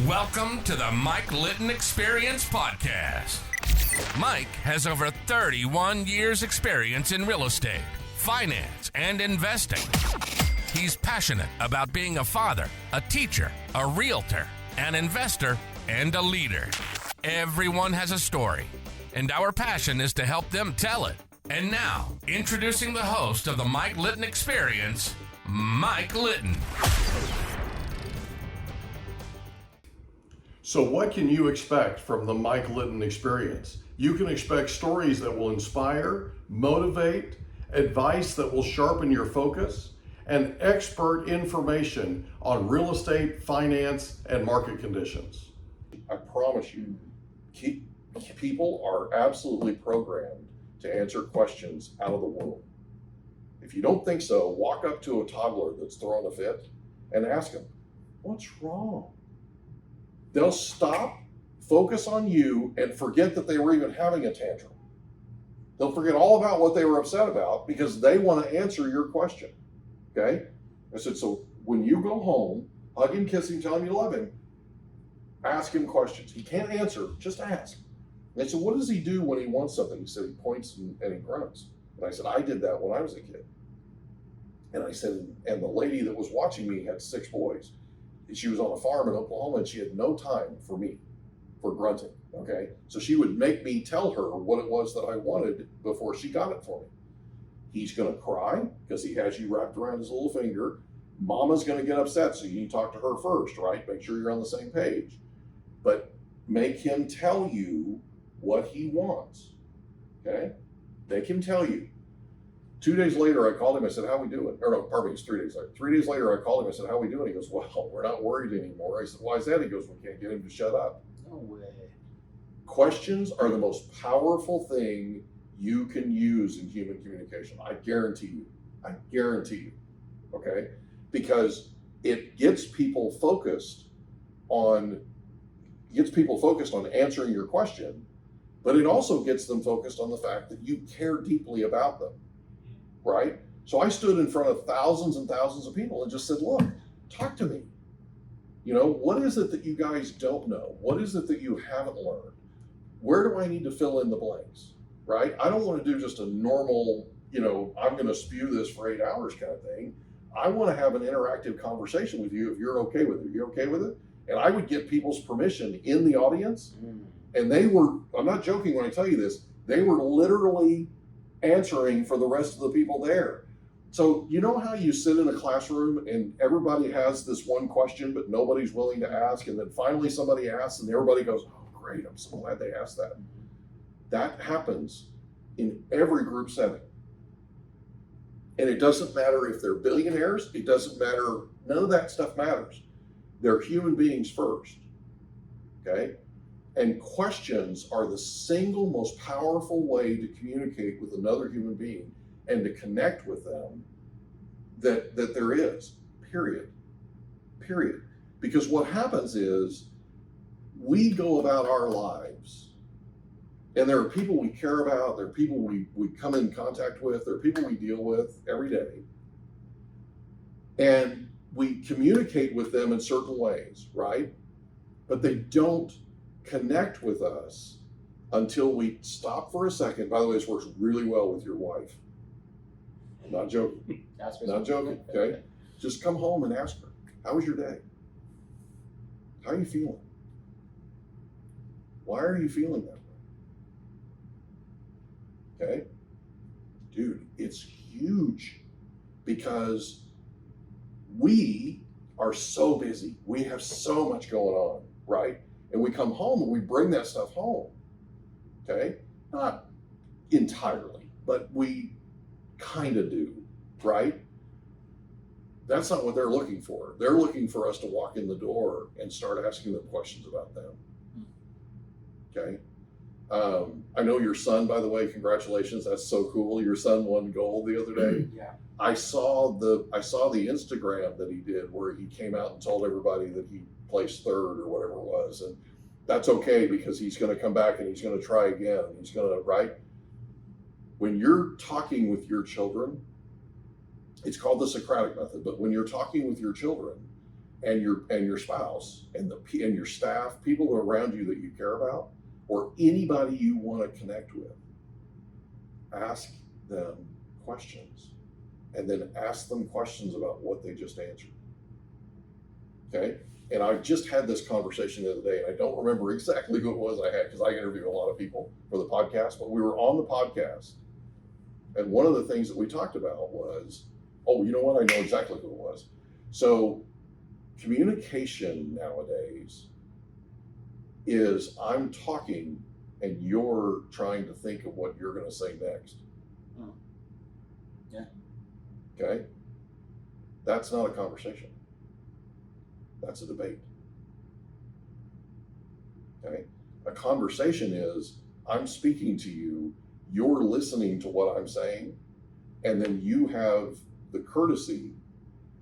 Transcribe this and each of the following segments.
Welcome to the Mike Litton Experience podcast. Mike has over 31 years experience in real estate, finance, and investing. He's passionate about being a father, a teacher, a realtor, an investor, and a leader. Everyone has a story, and our passion is to help them tell it. And now, introducing the host of the Mike Litton Experience, Mike Litton. So what can you expect from the Mike Litton Experience? You can expect stories that will inspire, motivate, advice that will sharpen your focus, and expert information on real estate, finance, and market conditions. I promise you, people are absolutely programmed to answer questions out of the world. If you don't think so, walk up to a toddler that's throwing a fit and ask them, what's wrong? They'll stop, focus on you, and forget that they were even having a tantrum. They'll forget all about what they were upset about because they want to answer your question, okay? I said, so when you go home, hug him, kiss him, tell him you love him, ask him questions. He can't answer, just ask. And I said, what does he do when he wants something? He said, he points and he grunts. And I said, I did that when I was a kid. And I said, and the lady that was watching me had 6 boys. She was on a farm in Oklahoma and she had no time for me, for grunting, okay? So she would make me tell her what it was that I wanted before she got it for me. He's gonna cry because he has you wrapped around his little finger. Mama's gonna get upset, so you need to talk to her first, right? Make sure you're on the same page. But make him tell you what he wants, okay? Make him tell you. 2 days later, I called him, I said, how we doing? Or no, pardon me, it's 3 days later. 3 days later, I called him, I said, how we doing? He goes, well, we're not worried anymore. I said, why is that? He goes, we can't get him to shut up. No way. Questions are the most powerful thing you can use in human communication. I guarantee you, okay? Because it gets people focused on answering your question, but it also gets them focused on the fact that you care deeply about them. Right? So I stood in front of thousands and thousands of people and just said, look, talk to me. You know, what is it that you guys don't know? What is it that you haven't learned? Where do I need to fill in the blanks? Right? I don't want to do just a normal, I'm going to spew this for 8 hours kind of thing. I want to have an interactive conversation with you if you're okay with it. You're okay with it? And I would get people's permission in the audience. And they were, I'm not joking when I tell you this, they were literally answering for the rest of the people there. So you know how you sit in a classroom and everybody has this one question, but nobody's willing to ask, and then finally somebody asks and everybody goes, oh great, I'm so glad they asked that. That happens in every group setting. And it doesn't matter if they're billionaires, it doesn't matter, none of that stuff matters. They're human beings first, okay? And questions are the single most powerful way to communicate with another human being and to connect with them that there is, period. Because what happens is we go about our lives and there are people we care about, there are people we come in contact with, there are people we deal with every day. And we communicate with them in certain ways, right? But they don't connect with us until we stop for a second. By the way, this works really well with your wife. I'm not joking. Not joking, okay? Just come home and ask her, how was your day? How are you feeling? Why are you feeling that way? Okay? Dude, it's huge because we are so busy. We have so much going on, right? And we come home and we bring that stuff home, okay? Not entirely, but we kind of do, right? That's not what they're looking for. They're looking for us to walk in the door and start asking them questions about them, okay? I know your son, by the way, congratulations. That's so cool. Your son won gold the other day. Yeah. I saw the Instagram that he did where he came out and told everybody that he placed 3rd or whatever it was. And that's okay because he's going to come back and he's going to try again. He's going to, right? When you're talking with your children, it's called the Socratic method, but when you're talking with your children, and your spouse and your staff, people around you that you care about, or anybody you want to connect with, ask them questions, and then ask them questions about what they just answered. Okay? And I just had this conversation the other day, and I don't remember exactly who it was I had, because I interview a lot of people for the podcast, but we were on the podcast, and one of the things that we talked about was, oh, you know what? I know exactly who it was. So communication nowadays is I'm talking and you're trying to think of what you're going to say next. Yeah. Okay? That's not a conversation. That's a debate. Okay? A conversation is I'm speaking to you, you're listening to what I'm saying, and then you have the courtesy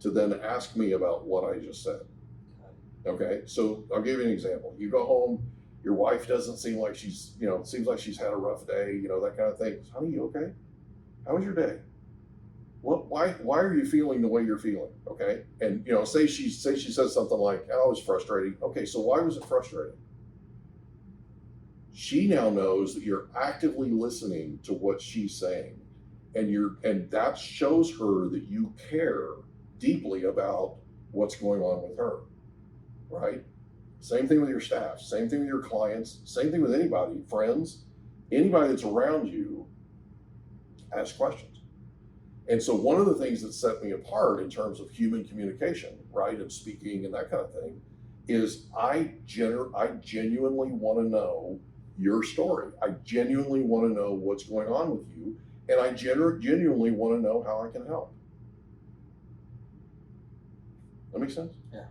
to then ask me about what I just said. Okay? So I'll give you an example. You go home, your wife doesn't seem like she's, seems like she's had a rough day, that kind of thing. Honey, you okay? How was your day? Why are you feeling the way you're feeling? Okay. And, say she says something like, oh, it was frustrating. Okay. So why was it frustrating? She now knows that you're actively listening to what she's saying, and that shows her that you care deeply about what's going on with her, right? Same thing with your staff, same thing with your clients, same thing with anybody, friends, anybody that's around you. Ask questions. And so one of the things that set me apart in terms of human communication, right, and speaking and that kind of thing, is I genuinely want to know your story. I genuinely want to know what's going on with you, and I genuinely want to know how I can help. That makes sense? Yeah.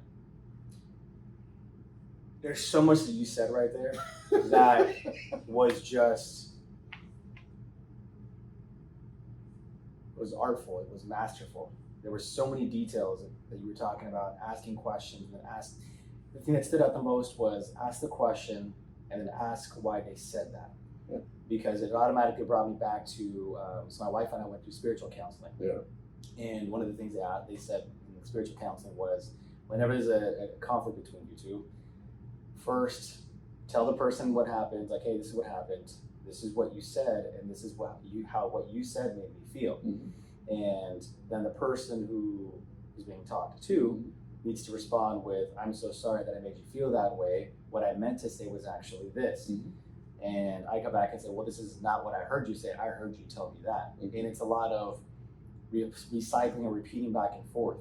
There's so much that you said right there that was just, it was artful, it was masterful. There were so many details that you were talking about, asking questions, and the thing that stood out the most was ask the question and then ask why they said that. Yeah. Because it automatically brought me back to, so my wife and I went through spiritual counseling. Yeah. And one of the things they said in spiritual counseling was, whenever there's a conflict between you two, first tell the person what happened, like, hey, this is what happened, this is what you said, and this is how what you said made me feel. Mm-hmm. And then the person who is being talked to needs to respond with, I'm so sorry that I made you feel that way. What I meant to say was actually this. Mm-hmm. And I come back and say, well, this is not what I heard you say. I heard you tell me that. Mm-hmm. And it's a lot of recycling or repeating back and forth.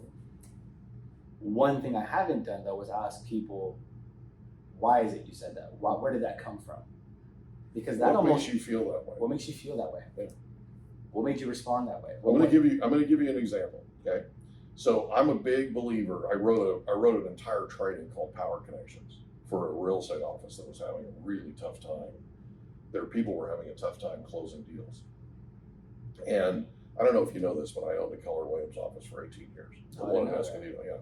One thing I haven't done, though, is ask people, why is it you said that? Where did that come from? Because that makes you feel that way? What makes you feel that way? Yeah. What made you respond that way? I'm going to give you an example. Okay, so I'm a big believer. I wrote an entire training called Power Connections for a real estate office that was having a really tough time. People were having a tough time closing deals. And I don't know if you know this, but I owned a Keller Williams office for 18 years. The one in Escondido, yeah.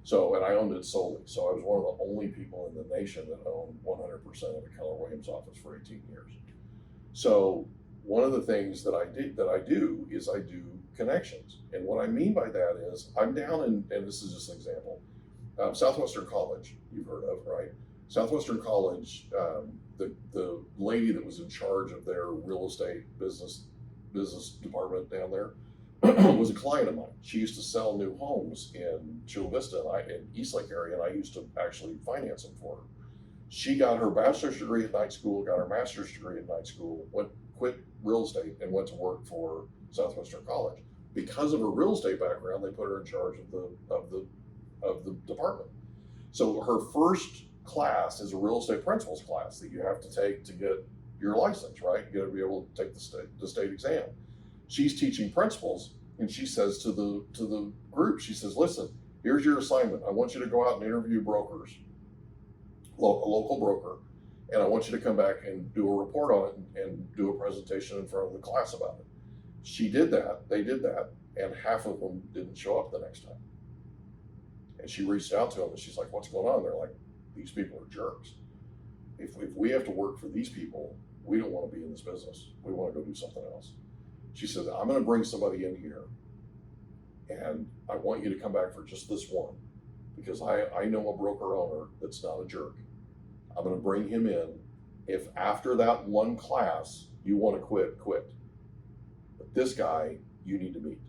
So, and I owned it solely. So I was one of the only people in the nation that owned 100% of a Keller Williams office for 18 years. So one of the things that I do is I do connections. And what I mean by that is I'm down in, and this is just an example, Southwestern College, you've heard of, right? Southwestern College, the lady that was in charge of their real estate business department down there was a client of mine. She used to sell new homes in Chula Vista in Eastlake area, and I used to actually finance them for her. She got her bachelor's degree at night school, got her master's degree at night school, quit real estate and went to work for Southwestern College. Because of her real estate background, they put her in charge of the department. So her first class is a real estate principles class that you have to take to get your license, right? You got to be able to take the state exam. She's teaching principles, and she says to the group, she says, listen, here's your assignment. I want you to go out and interview brokers, a local broker, and I want you to come back and do a report on it and do a presentation in front of the class about it. She did that, they did that, and half of them didn't show up the next time. And she reached out to them, and she's like, what's going on? They're like, these people are jerks. If we have to work for these people, we don't want to be in this business. We want to go do something else. She said, I'm going to bring somebody in here, and I want you to come back for just this one, because I know a broker owner that's not a jerk. I'm going to bring him in. If after that one class you want to quit, quit. But this guy, you need to meet.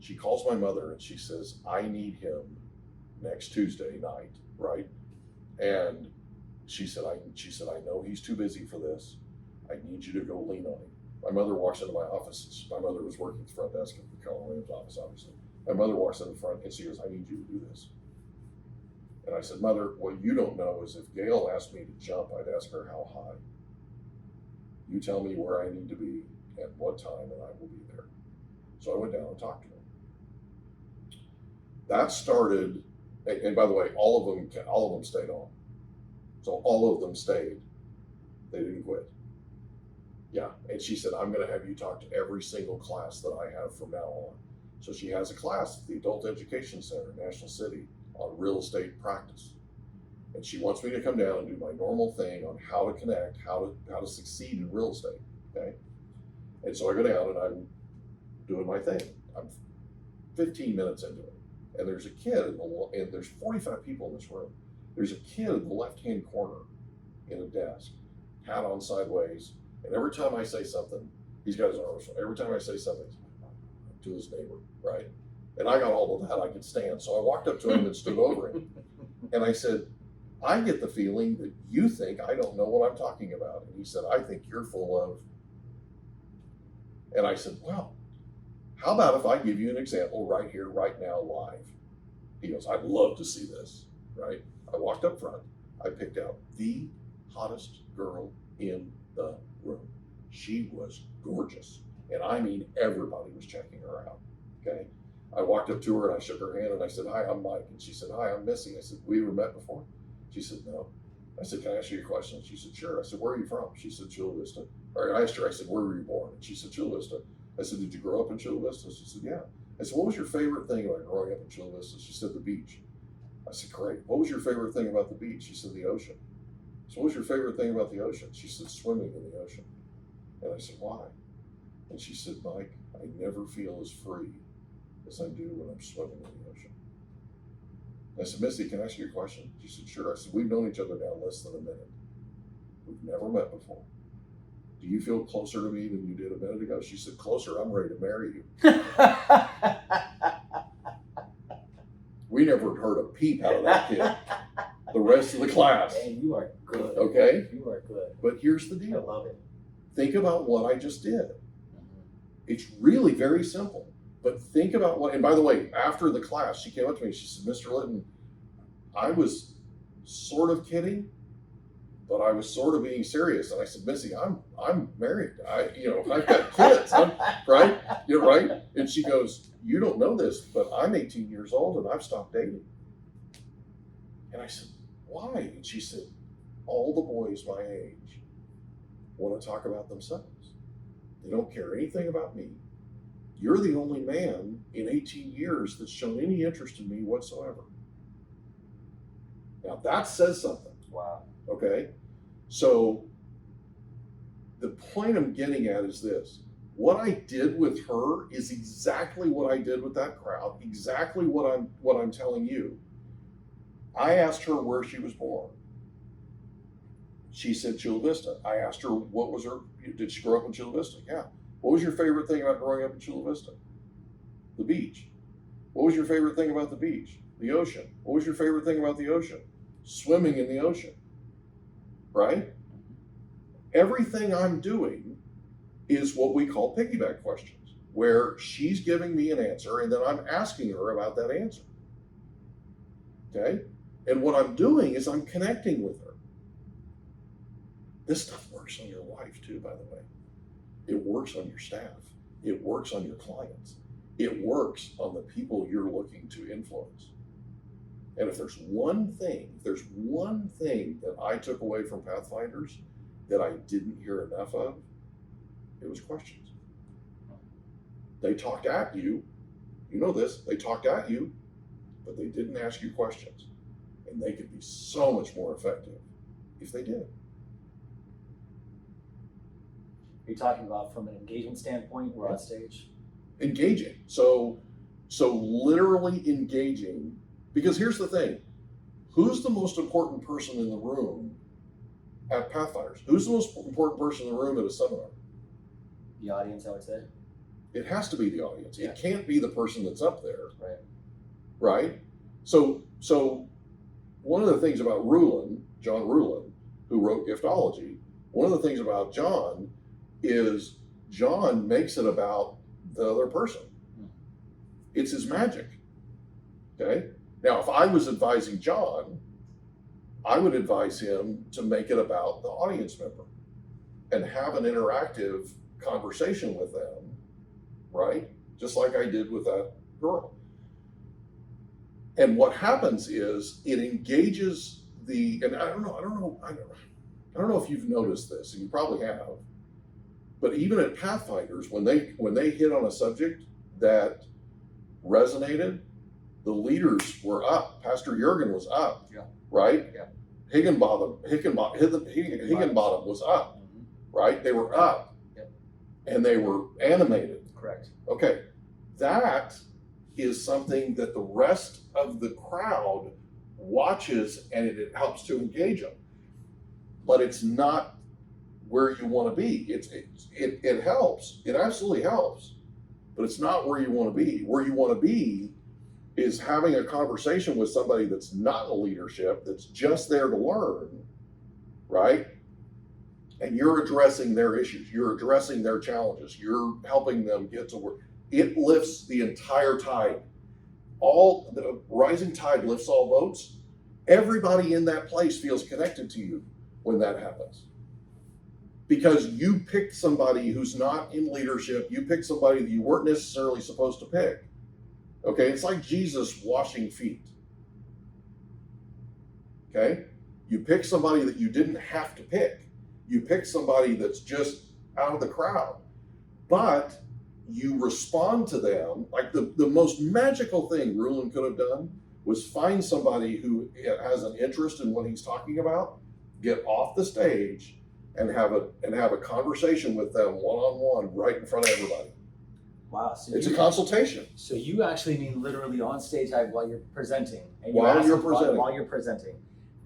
She calls my mother and she says, I need him next Tuesday night, right? And she said, I know he's too busy for this. I need you to go lean on him. My mother walks into my office. My mother was working at the front desk at the Keller Williams office, obviously. My mother walks in the front and she goes, I need you to do this. And I said, Mother, what you don't know is if Gail asked me to jump, I'd ask her how high. You tell me where I need to be at what time and I will be there. So I went down and talked to him. That started, and by the way, all of them stayed on. So all of them stayed. They didn't quit. Yeah, and she said, I'm going to have you talk to every single class that I have from now on. So she has a class at the Adult Education Center, National City, on real estate practice. And she wants me to come down and do my normal thing on how to connect, how to succeed in real estate, okay? And so I go down and I'm doing my thing. I'm 15 minutes into it. And there's a kid, and there's 45 people in this room. There's a kid in the left-hand corner in a desk, hat on sideways. And every time I say something, he's got his arms. Every time I say something to his neighbor, right? And I got all of that I could stand. So I walked up to him and stood over him. And I said, I get the feeling that you think I don't know what I'm talking about. And he said, I think you're full of. And I said, well, how about if I give you an example right here, right now, live? He goes, I'd love to see this, right? I walked up front. I picked out the hottest girl in the room. She was gorgeous. And I mean, everybody was checking her out, okay? I walked up to her and I shook her hand and I said, hi, I'm Mike. And she said, hi, I'm Missy. I said, we ever met before? She said, no. I said, can I ask you a question? She said, sure. I said, where are you from? She said, Chula Vista. Or I asked her, I said, where were you born? And she said, Chula Vista. I said, did you grow up in Chula Vista? She said, yeah. I said, what was your favorite thing about growing up in Chula Vista? She said, the beach. I said, great. What was your favorite thing about the beach? She said, the ocean. So what was your favorite thing about the ocean? She said, swimming in the ocean. And I said, why? And she said, Mike, I never feel as free as I do when I'm swimming in the ocean. I said, Missy, can I ask you a question? She said, sure. I said, we've known each other now less than a minute. We've never met before. Do you feel closer to me than you did a minute ago? She said, closer, I'm ready to marry you. We never heard a peep out of that kid. The rest of the class. Man, you are good. Okay? You are good. But here's the I deal. love it. Think about what I just did. It's really very simple. But think about what, and by the way, after the class, she came up to me, she said, Mr. Litton, I was sort of kidding, but I was sort of being serious. And I said, Missy, I'm married. I've got kids, right? You're right. And she goes, you don't know this, but I'm 18 years old and I've stopped dating. And I said, why? And she said, all the boys my age want to talk about themselves. They don't care anything about me. You're the only man in 18 years that's shown any interest in me whatsoever. Now that says something. Wow. Okay? So the point I'm getting at is this. What I did with her is exactly what I did with that crowd, exactly what I'm telling you. I asked her where she was born. She said Chula Vista. I asked her did she grow up in Chula Vista? Yeah. What was your favorite thing about growing up in Chula Vista? The beach. What was your favorite thing about the beach? The ocean. What was your favorite thing about the ocean? Swimming in the ocean. Right? Everything I'm doing is what we call piggyback questions, where she's giving me an answer and then I'm asking her about that answer. Okay? And what I'm doing is I'm connecting with her. This stuff works on your wife too, by the way. It works on your staff. It works on your clients. It works on the people you're looking to influence. And if there's one thing that I took away from Pathfinders that I didn't hear enough of, it was questions. They talked at you. You know this. They talked at you, but they didn't ask you questions. And they could be so much more effective if they did. Are you talking about from an engagement standpoint or on stage? Engaging. So literally engaging Because here's the thing. Who's the most important person in the room at Pathfinders? Who's the most important person in the room at a seminar? The audience, I would say. It has to be the audience. Yeah. It can't be the person that's up there. Right. Right? So one of the things about John Rulin, who wrote Giftology, one of the things about John is John makes it about the other person. It's his magic. Okay? Now, if I was advising John, I would advise him to make it about the audience member and have an interactive conversation with them, right? Just like I did with that girl. And what happens is it engages and I don't know if you've noticed this, and you probably have, but even at Pathfinders, when they hit on a subject that resonated, the leaders were up. Pastor Jurgen was up, right? Yeah. Higginbottom was up, right? They were up, and they were animated. Correct. Okay, that is something that the rest of the crowd watches, and it helps to engage them. But it's not where you want to be. It helps. It absolutely helps, but it's not where you want to be. Where you want to be is having a conversation with somebody that's not in leadership, that's just there to learn, right? And you're addressing their issues. You're addressing their challenges. You're helping them get to work. It lifts the entire tide. All the rising tide lifts all boats. Everybody in that place feels connected to you when that happens. Because you picked somebody who's not in leadership. You picked somebody that you weren't necessarily supposed to pick. Okay, it's like Jesus washing feet. Okay, you pick somebody that you didn't have to pick. You pick somebody that's just out of the crowd. But you respond to them. Like the most magical thing Rulin could have done was find somebody who has an interest in what he's talking about, get off the stage, and have a conversation with them one-on-one right in front of everybody. Wow. So it's a consultation. So you actually mean literally on stage while you're presenting. And While you're presenting.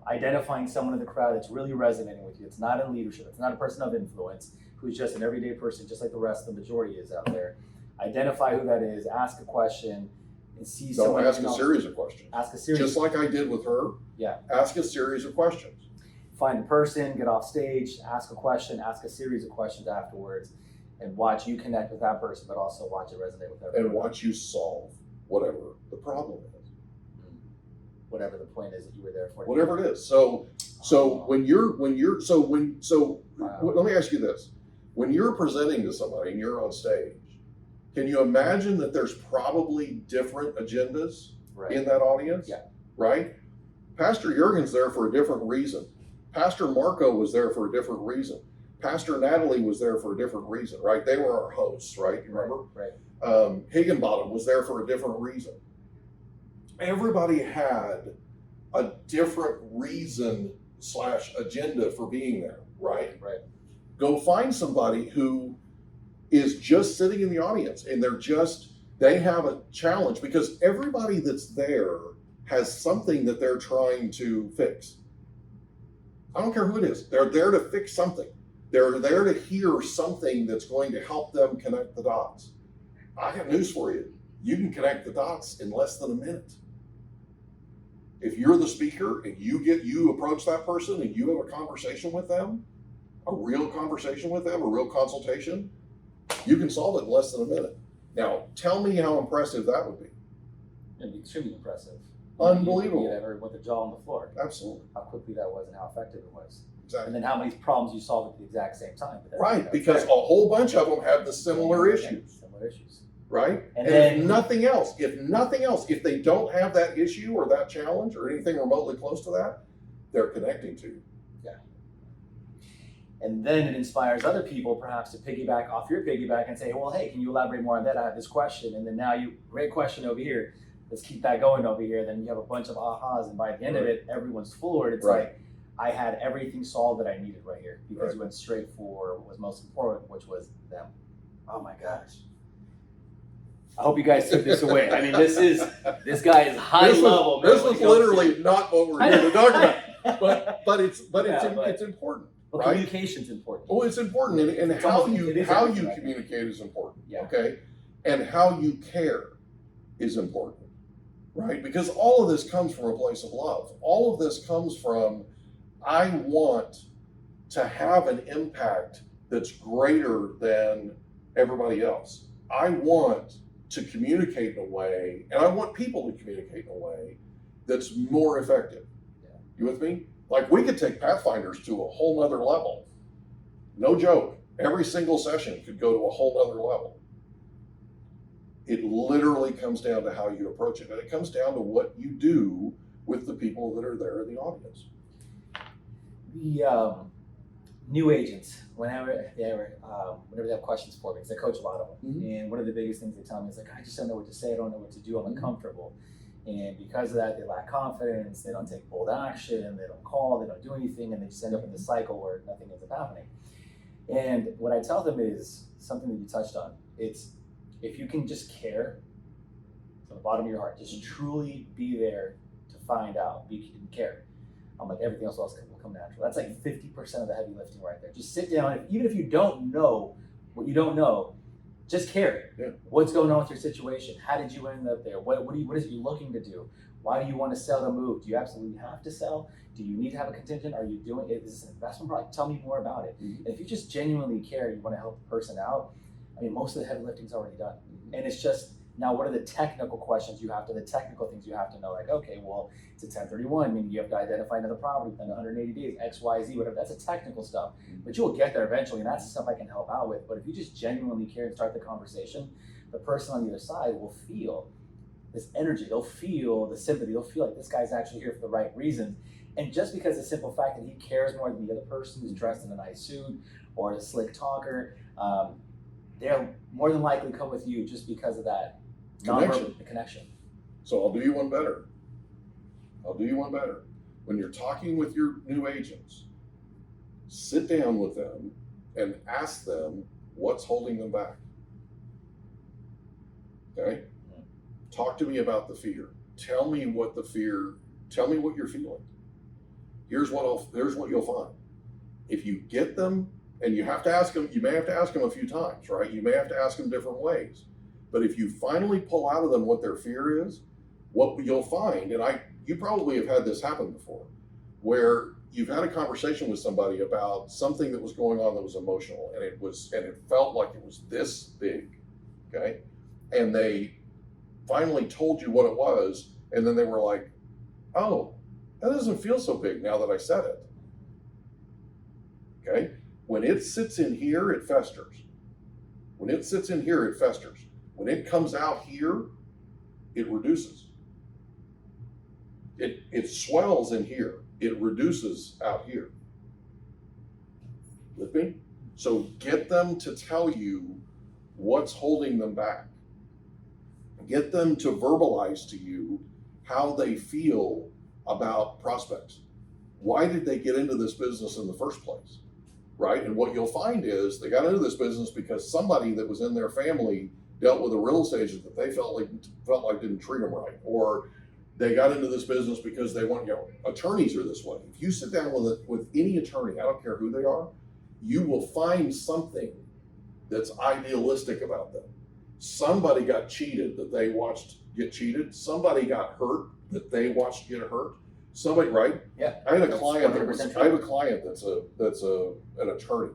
Identifying someone in the crowd that's really resonating with you. It's not in leadership. It's not a person of influence who's just an everyday person, just like the rest of the majority is out there. Identify who that is, ask a question, and see someone. Don't ask a series of questions. Ask a series. Just like I did with her. Yeah. Ask a series of questions. Find the person, get off stage, ask a question, ask a series of questions afterwards, and watch you connect with that person, but also watch it resonate with everyone. And watch you solve whatever the problem is. Whatever the point is that you were there for. Whatever it is. So let me ask you this. When you're presenting to somebody and you're on stage, can you imagine that there's probably different agendas in that audience? Yeah. Right? Pastor Jurgen's there for a different reason. Pastor Marco was there for a different reason. Pastor Natalie was there for a different reason, right? They were our hosts, right? You remember? Right. Higginbottom was there for a different reason. Everybody had a different reason / agenda for being there, right? Right. Go find somebody who is just sitting in the audience and they have a challenge, because everybody that's there has something that they're trying to fix. I don't care who it is. They're there to fix something. They're there to hear something that's going to help them connect the dots. I got news for you. You can connect the dots in less than a minute. If you're the speaker and you approach that person and you have a conversation with them, a real conversation with them, a real consultation, you can solve it in less than a minute. Now, tell me how impressive that would be. It'd be extremely impressive. Unbelievable. You ever with the jaw on the floor. Absolutely. How quickly that was and how effective it was. Exactly. And then how many problems you solved at the exact same time. Right, because a whole bunch of them have the similar issues. Similar issues. Right? And then, if nothing else, if they don't have that issue or that challenge or anything remotely close to that, they're connecting to you. Yeah. And then it inspires other people perhaps to piggyback off your piggyback and say, well, hey, can you elaborate more on that? I have this question. And then now great question over here. Let's keep that going over here. Then you have a bunch of ahas. And by the end of it, everyone's floored. It's like, I had everything solved that I needed right here, because you went straight for what was most important, which was them. Oh my gosh. I hope you guys took this away. I mean, this guy is high level. This was literally not what we're here to talk about, but it's important. Well, right? Communication's important. Well, it's important, and It's how almost- you it is how everything, you right? communicate is important. Yeah. Okay, and how you care is important, right? Because all of this comes from a place of love. All of this comes from, I want to have an impact that's greater than everybody else. I want to communicate in a way, and I want people to communicate in a way that's more effective. Yeah. You with me? Like, we could take Pathfinders to a whole nother level. No joke. Every single session could go to a whole nother level. It literally comes down to how you approach it, and it comes down to what you do with the people that are there in the audience. The new agents, whenever they have questions for me, because I coach a lot of them, Mm-hmm. and one of the biggest things they tell me is like, I just don't know what to say, I don't know what to do, I'm uncomfortable. And because of that, they lack confidence, they don't take bold action, they don't call, they don't do anything, and they just end up in this cycle where nothing ends up happening. And what I tell them is something that you touched on. It's, if you can just care from the bottom of your heart, just truly be there to find out, care. I'm like, everything else will come natural. That's like 50% of the heavy lifting right there. Just sit down, even if you don't know what you don't know, just care. Yeah. What's going on with your situation? How did you end up there? What is it you're looking to do? Why do you want to sell to move? Do you absolutely have to sell? Do you need to have a contingent? Are you doing it? Is this an investment product? Tell me more about it. Mm-hmm. And if you just genuinely care, you want to help the person out, I mean, most of the heavy lifting is already done. And it's just, now what are the technical questions the technical things you have to know? Like, okay, well, it's a 1031, meaning you have to identify another property within 180 days, X, Y, Z, whatever. That's a technical stuff. But you'll get there eventually, and that's the stuff I can help out with. But if you just genuinely care and start the conversation, the person on the other side will feel this energy. They'll feel the sympathy. They'll feel like this guy's actually here for the right reasons. And just because the simple fact that he cares more than the other person who's dressed in a nice suit or a slick talker, they'll more than likely come with you just because of that Connection. The connection. So I'll do you one better. When you're talking with your new agents, sit down with them and ask them what's holding them back. Okay? Talk to me about the fear. Tell me what you're feeling. Here's what you'll find. If you get them, and you have to ask them, you may have to ask them a few times, right? You may have to ask them different ways. But if you finally pull out of them what their fear is, what you'll find, and you probably have had this happen before, where you've had a conversation with somebody about something that was going on that was emotional, and it felt like it was this big, okay? And they finally told you what it was, and then they were like, oh, that doesn't feel so big now that I said it. Okay? When it sits in here, it festers. When it comes out here, it reduces. It swells in here. It reduces out here. With me? So get them to tell you what's holding them back. Get them to verbalize to you how they feel about prospects. Why did they get into this business in the first place? Right? And what you'll find is they got into this business because somebody that was in their family dealt with a real estate agent that they felt like didn't treat them right, or they got into this business because they want, attorneys are this way. If you sit down with any attorney, I don't care who they are, you will find something that's idealistic about them. Somebody got cheated that they watched get cheated. Somebody got hurt that they watched get hurt. Somebody, right? Yeah. I have a client that's an attorney,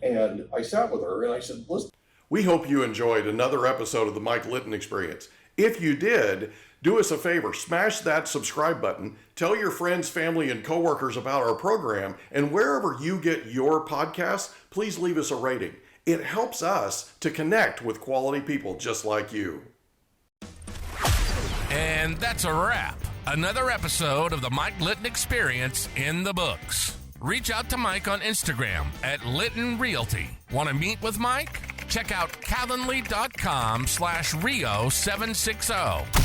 and I sat with her and I said, listen. We hope you enjoyed another episode of the Mike Litton Experience. If you did, do us a favor, smash that subscribe button, tell your friends, family, and coworkers about our program, and wherever you get your podcasts, please leave us a rating. It helps us to connect with quality people just like you. And that's a wrap. Another episode of the Mike Litton Experience in the books. Reach out to Mike on Instagram at Litton Realty. Want to meet with Mike? Check out calendly.com/Rio760.